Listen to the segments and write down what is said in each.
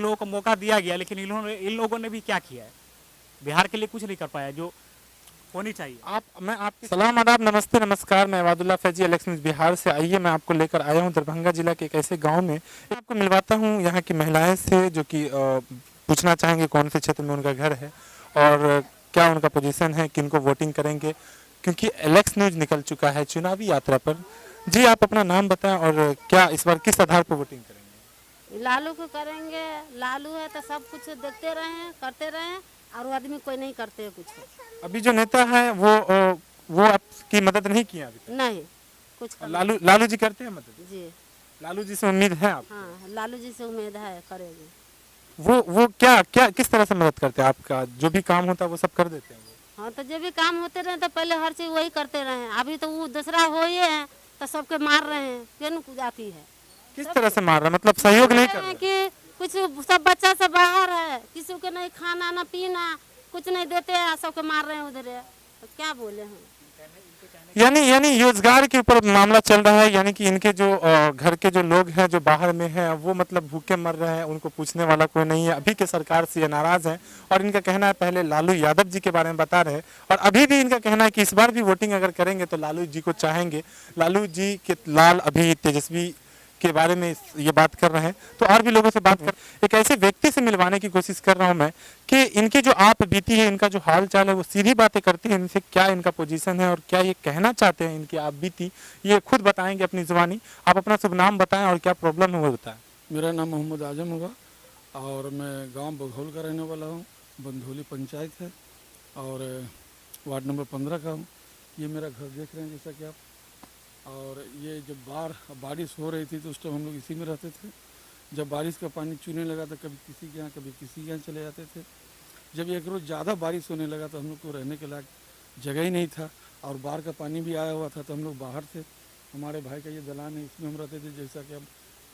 लोगों को मौका दिया गया, लेकिन इन लोगों ने भी क्या किया है, बिहार के लिए कुछ नहीं कर पाया जो होनी चाहिए। मैं आपके सलाम आदाब नमस्ते नमस्कार, मैं वादुल्ला फैजी एलेक्स न्यूज़ बिहार से। आइए मैं आपको लेकर आया हूँ दरभंगा जिला के एक ऐसे गांव में, आपको मिलवाता हूँ यहाँ की महिलाएं से जो कि पूछना चाहेंगे कौन से क्षेत्र में उनका घर है और क्या उनका पोजीशन है, किनको वोटिंग करेंगे, क्योंकि एलेक्स न्यूज़ निकल चुका है चुनावी यात्रा पर। जी आप अपना नाम बताएं और क्या इस बार किस आधार पर वोटिंग करेंगे? लालू को करेंगे। लालू है तो सब कुछ देखते रहे करते रहे, और वो आदमी कोई नहीं करते कुछ। अभी जो नेता है वो आपकी मदद नहीं किया अभी तक? नहीं कुछ लालू जी करते हैं मदद? जी लालू जी से उम्मीद है आप? हाँ, लालू जी से उम्मीद है करेंगे। वो क्या क्या किस तरह से मदद करते हैं? आपका जो भी काम होता है वो सब कर देते हैं वो? हाँ, तो जो भी काम होते रहे तो पहले हर चीज वही करते रहे। अभी तो वो दूसरा हो ही है तो सबके मार रहे हैं, क्यों जाती है? किस तरह से मार रहा है, मतलब सहयोग नहीं कर रहा? कि कुछ सब बच्चा सब बाहर है, किसी को नहीं खाना ना पीना, कुछ नहीं देते हैं, सबके मार रहे हैं उधर। तो क्या बोले हम? यानी रोजगार के ऊपर मामला चल रहा है, यानी कि इनके जो घर के जो लोग हैं जो बाहर में हैं वो मतलब भूखे मर रहे हैं, उनको पूछने वाला कोई नहीं है। अभी के सरकार से ये नाराज हैं और इनका कहना है, पहले लालू यादव जी के बारे में बता रहे हैं और अभी भी इनका कहना है कि इस बार भी वोटिंग अगर करेंगे तो लालू जी को चाहेंगे। लालू जी के लाल अभी तेजस्वी के बारे में ये बात कर रहे हैं। तो और भी लोगों से बात कर, एक ऐसे व्यक्ति से मिलवाने की कोशिश कर रहा हूं मैं कि इनके जो आप बीती है, इनका जो हाल चाल है, वो सीधी बातें करते हैं इनसे, क्या इनका पोजीशन है और क्या ये कहना चाहते हैं इनकी आप बीती, ये खुद बताएंगे अपनी जुबानी। आप अपना शुभ नाम बताएं और क्या प्रॉब्लम है वो बताएं। मेरा नाम मोहम्मद आजम होगा और मैं गांव बघौल का रहने वाला हूं। बंधोली पंचायत है और वार्ड नंबर 15 का हूं। ये मेरा घर देख रहे हैं जैसा कि आप। और ये जब बारिश हो रही थी तो उस टाइम हम लोग इसी में रहते थे। जब बारिश का पानी चूने लगा तो कभी किसी के यहाँ कभी किसी के यहाँ चले जाते थे। जब एक रोज़ ज़्यादा बारिश होने लगा तो हम लोग को रहने के लायक जगह ही नहीं था और बाहर का पानी भी आया हुआ था, तो हम लोग बाहर थे। हमारे भाई का ये दलान है, इसमें हम रहते थे जैसा कि आप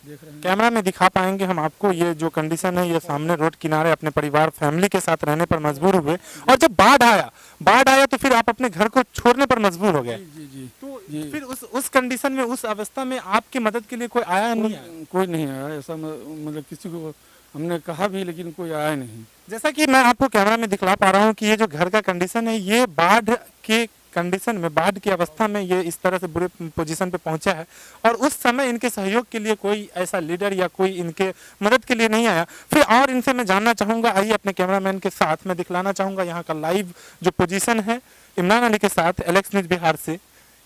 देख रहे हैं। कैमरा में दिखा पाएंगे हम आपको, ये जो कंडीशन है, ये सामने रोड किनारे अपने परिवार फैमिली के साथ रहने पर मजबूर हुए और जब बाढ़ आया तो फिर आप अपने घर को छोड़ने पर मजबूर हो गए। जी जी तो जी। फिर उस कंडीशन में, उस अवस्था में आपकी मदद के लिए कोई आया नहीं आया? कोई नहीं आया ऐसा, मतलब किसी को हमने कहा भी लेकिन कोई आया नहीं। जैसा कि मैं आपको कैमरा में दिखला पा रहा हूँ कि ये जो घर का कंडीशन है, ये बाढ़ के कंडीशन में, बाढ़ की अवस्था में ये इस तरह से बुरे पोजीशन पे पहुंचा है और उस समय इनके सहयोग के लिए कोई ऐसा लीडर या कोई इनके मदद के लिए नहीं आया। फिर और इनसे मैं जानना चाहूँगा, आइए अपने कैमरामैन के साथ मैं दिखलाना चाहूँगा यहाँ का लाइव जो पोजीशन है इमरान अली के साथ, एलेक्स न्यूज़ बिहार से।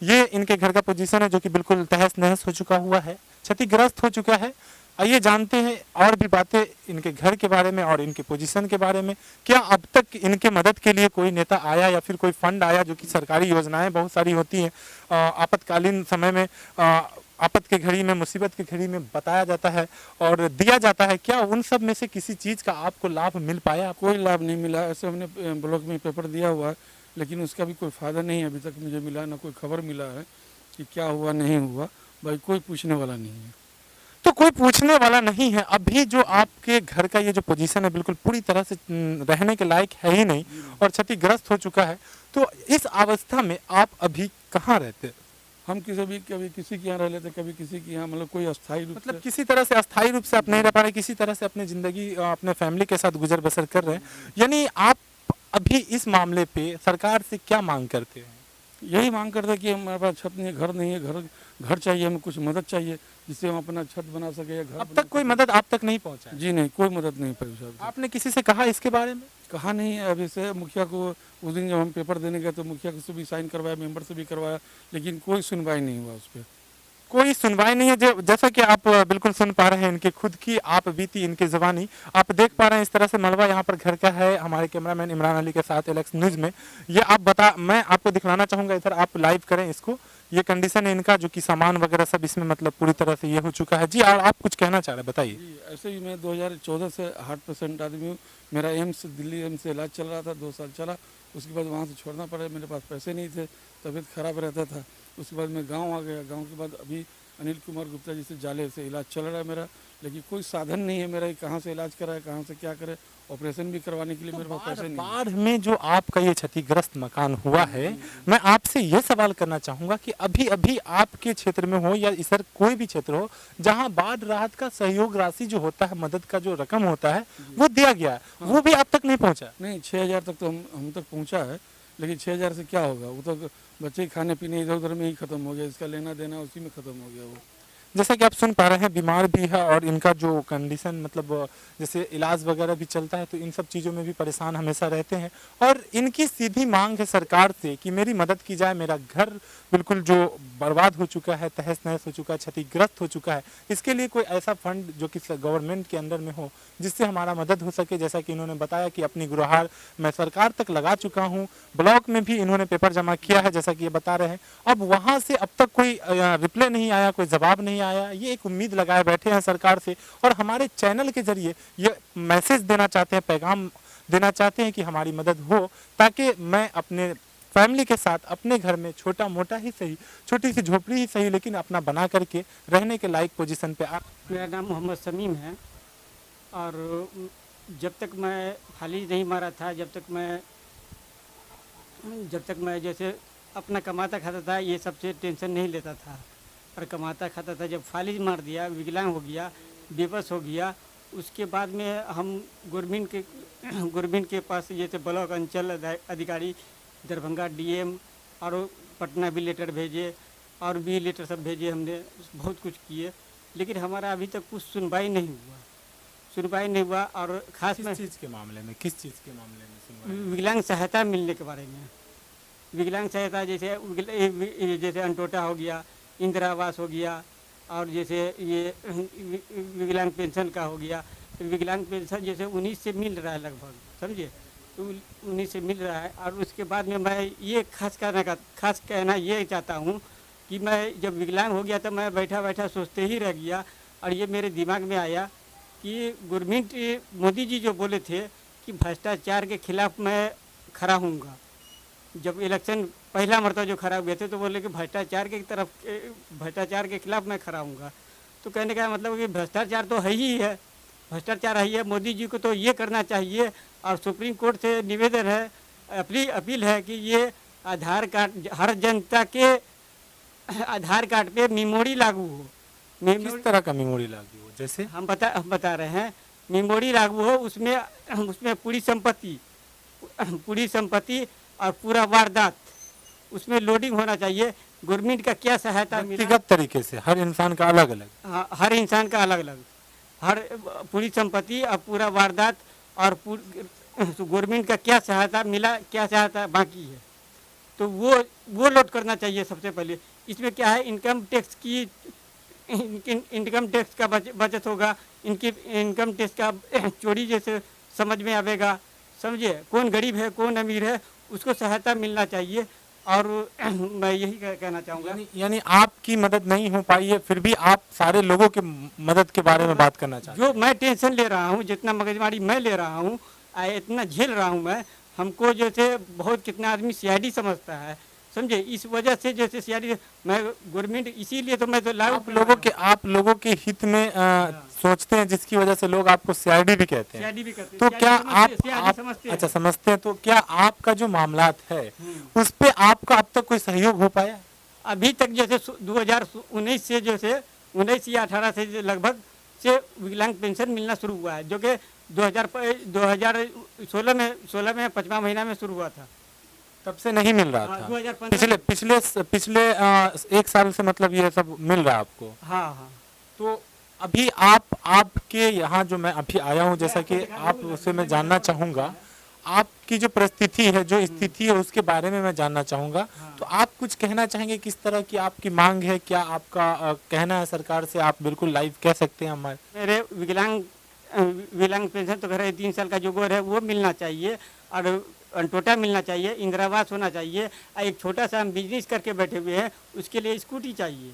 ये इनके घर का पोजीशन है जो कि बिल्कुल तहस नहस हो चुका हुआ है, क्षतिग्रस्त हो चुका है। आइए जानते हैं और भी बातें इनके घर के बारे में और इनके पोजीशन के बारे में। क्या अब तक इनके मदद के लिए कोई नेता आया या फिर कोई फंड आया, जो कि सरकारी योजनाएं बहुत सारी होती हैं आपातकालीन समय में, आफत के घड़ी में, मुसीबत की घड़ी में बताया जाता है और दिया जाता है, क्या उन सब में से किसी चीज़ का आपको लाभ मिल पाया? कोई लाभ नहीं मिला। ऐसे हमने ब्लॉक में पेपर दिया हुआ है लेकिन उसका भी कोई फ़ायदा नहीं अभी तक मुझे मिला, ना कोई खबर मिला है कि क्या हुआ नहीं हुआ। भाई कोई पूछने वाला नहीं है। तो कोई पूछने वाला नहीं है। अभी जो आपके घर का ये जो पोजीशन है बिल्कुल पूरी तरह से रहने के लायक है ही नहीं और क्षतिग्रस्त हो चुका है। तो इस अवस्था में आप अभी कहाँ रहते? हम कभी किसी के यहाँ रह लेते, कभी किसी के यहाँ, मतलब कोई अस्थायी रूप मतलब किसी तरह से अस्थायी रूप से आप नहीं रह पा रहे, किसी तरह से अपनी ज़िंदगी अपने फैमिली के साथ गुजर बसर कर रहे हैं। यानी आप अभी इस मामले पे सरकार से क्या मांग करते हैं? यही मांग करते हैं कि हमारे पास छत नहीं है, घर नहीं है, घर चाहिए, हमें कुछ मदद चाहिए जिससे हम अपना छत बना सके या घर। अब तक कोई मदद आप तक नहीं पहुंचा? जी नहीं, कोई मदद नहीं पहुंचा। आपने किसी से कहा इसके बारे में? कहा नहीं है अभी से। मुखिया को उस दिन जब हम पेपर देने गए तो मुखिया से भी साइन करवाया, मेंबर से भी करवाया, लेकिन कोई सुनवाई नहीं हुआ उस पर। कोई सुनवाई नहीं है। जैसा कि आप बिल्कुल सुन पा रहे हैं इनके खुद की आप बीती, इनकी ज़बानी आप देख पा रहे हैं। इस तरह से मलबा यहाँ पर घर का है। हमारे कैमरामैन इमरान अली के साथ एलेक्स न्यूज़ में ये मैं आपको दिखलाना चाहूँगा, इधर आप लाइव करें इसको। ये कंडीशन है इनका, जो कि सामान वगैरह सब इसमें मतलब पूरी तरह से ये हो चुका है। जी और आप कुछ कहना चाह रहे हैं, बताइए। ऐसे ही मैं 2014 से हार्ट पेशेंट आदमी हूँ। मेरा दिल्ली एम्स से इलाज चल रहा था, 2 साल चला। उसके बाद वहाँ से छोड़ना पड़ा, मेरे पास पैसे नहीं थे, तबीयत खराब रहता था। उसके बाद मैं गांव आ गया। गांव के बाद अभी अनिल कुमार गुप्ता जी से जाले से इलाज चल रहा है मेरा, लेकिन कोई साधन नहीं है मेरा, कहाँ से इलाज कराए, कहाँ से क्या करे, ऑपरेशन भी करवाने के लिए मेरे पास पैसे नहीं है। बाढ़ में जो आपका ये क्षतिग्रस्त मकान हुआ है, मैं आपसे ये सवाल करना चाहूंगा कि अभी अभी आपके क्षेत्र में हो या इधर कोई भी क्षेत्र हो जहां बाढ़ राहत का सहयोग राशि जो होता है, मदद का जो रकम होता है वो दिया गया है, वो भी आप तक नहीं पहुंचा? नहीं, 6,000 तक तो हम तक पहुंचा है, लेकिन 6,000 से क्या होगा, वो तो बच्चे खाने पीने इधर उधर में ही खत्म हो गया, इसका लेना देना उसी में खत्म हो गया वो। जैसा कि आप सुन पा रहे हैं, बीमार भी है और इनका जो कंडीशन मतलब जैसे इलाज वगैरह भी चलता है, तो इन सब चीज़ों में भी परेशान हमेशा रहते हैं। और इनकी सीधी मांग है सरकार से कि मेरी मदद की जाए, मेरा घर बिल्कुल जो बर्बाद हो चुका है, तहस नहस हो चुका है, क्षतिग्रस्त हो चुका है, इसके लिए कोई ऐसा फंड जो कि गवर्नमेंट के अंडर में हो जिससे हमारा मदद हो सके। जैसा कि इन्होंने बताया कि अपनी गुहार मैं सरकार तक लगा चुका हूँ, ब्लॉक में भी इन्होंने पेपर जमा किया है, जैसा कि ये बता रहे हैं। अब वहाँ से अब तक कोई रिप्लाई नहीं आया, कोई जवाब नहीं आया। ये एक उम्मीद लगाए बैठे हैं सरकार से, और हमारे चैनल के जरिए ये मैसेज देना चाहते हैं, पैगाम देना चाहते हैं कि हमारी मदद हो, ताकि मैं अपने फैमिली के साथ अपने घर में छोटा मोटा ही सही, छोटी सी झोपड़ी ही सही, लेकिन अपना बना करके रहने के लायक पोजीशन पे आ। मेरा नाम मोहम्मद समीम है, और जब तक मैं फाली नहीं मारा था, जब तक मैं जैसे अपना कमाता खाता था, ये सबसे टेंशन नहीं लेता था, और कमाता खाता था। जब फाली मार दिया, विकलांग हो गया, बेबस हो गया, उसके बाद में हम गवर्नमेंट के पास जैसे ब्लॉक अंचल अधिकारी, दरभंगा डीएम और पटना भी लेटर भेजे, और भी लेटर सब भेजे, हमने बहुत कुछ किए, लेकिन हमारा अभी तक कुछ सुनवाई नहीं हुआ। और खास में चीज़ के मामले में, किस चीज़ के मामले में सुनवाई? विकलांग सहायता मिलने के बारे में। विकलांग सहायता जैसे अंटोटा हो गया, इंदिरा आवास हो गया, और जैसे ये विकलांग पेंशन का हो गया। तो विकलांग पेंशन जैसे 19 से मिल रहा है लगभग, समझे, तो 19 से मिल रहा है। और उसके बाद में मैं ये खास कहना ये चाहता हूँ कि मैं जब विकलांग हो गया तो मैं बैठा सोचते ही रह गया, और ये मेरे दिमाग में आया कि गवर्नमेंट मोदी जी जो बोले थे कि भ्रष्टाचार के खिलाफ मैं खड़ा हूँगा, जब इलेक्शन पहला मरतबा जो खड़ा हुए थे तो बोले कि भ्रष्टाचार के खिलाफ मैं खड़ा हूँगा। तो कहने का मतलब कि भ्रष्टाचार तो है ही है, भ्रष्टाचार है ही है। मोदी जी को तो ये करना चाहिए, और सुप्रीम कोर्ट से निवेदन है, अपील है कि ये आधार कार्ड, हर जनता के आधार कार्ड पे मेमोरी लागू हो। किस तरह का मेमोरी लागू हो? जैसे हम बता रहे हैं, मेमोरी लागू हो, उसमें पूरी संपत्ति और पूरा वारदात उसमें लोडिंग होना चाहिए। गवर्नमेंट का क्या सहायता मिला, व्यक्तिगत तरीके से हर इंसान का अलग अलग, हाँ, हर इंसान का अलग अलग, हर पूरी संपत्ति और पूरा वारदात, और गवर्नमेंट का क्या सहायता मिला, क्या सहायता बाकी है, तो वो लोड करना चाहिए सबसे पहले। इसमें क्या है, इनकम टैक्स का बचत होगा, इनकी इनकम टैक्स का चोरी जैसे समझ में आवेगा, समझिए, कौन गरीब है कौन अमीर है उसको सहायता मिलना चाहिए। और मैं यही कहना चाहूँगा, यानी आपकी मदद नहीं हो पाई है, फिर भी आप सारे लोगों के मदद के बारे में बात करना चाहते हैं। जो मैं टेंशन ले रहा हूँ, जितना मगजमारी मैं ले रहा हूँ, इतना झेल रहा हूँ मैं, हमको जैसे बहुत कितना आदमी सीआईडी समझता है, समझे, इस वजह से जैसे सीआईडी मैं गवर्नमेंट, इसीलिए तो मैं तो लागू आप लोगों के हित में सोचते हैं, जिसकी वजह से लोग आपको सीआईडी भी कहते हैं। सीआईडी भी करते हैं। तो क्या आप अच्छा समझते हैं, तो क्या आपका जो मामलात है उस पे आपका अब तक कोई सहयोग हो पाया? अभी तक जैसे 2019 से जैसे 19 या 18 से लगभग से विकलांग पेंशन मिलना शुरू हुआ है, जो कि 2016 में 5वां महीना में शुरू हुआ था, तब से नहीं मिल रहा था। 2015 पिछले 1 साल से मतलब ये सब मिल रहा है आपको? हाँ। तो अभी आपके यहाँ जो मैं अभी आया हूँ, जैसा कि आप उससे मैं जानना चाहूँगा, आपकी जो परिस्थिति है, जो स्थिति है, उसके बारे में मैं जानना चाहूँगा। तो आप कुछ कहना चाहेंगे, किस तरह की आपकी मांग है, क्या आपका कहना है सरकार से? आप बिल्कुल लाइव कह सकते हैं। हमारे मेरे विकलांग पेंशन तो घर 3 साल का जो गोर है वो मिलना चाहिए, और अंटोटा मिलना चाहिए, इंदिरा आवास होना चाहिए, एक छोटा सा हम बिजनेस करके बैठे हुए हैं, उसके लिए स्कूटी चाहिए।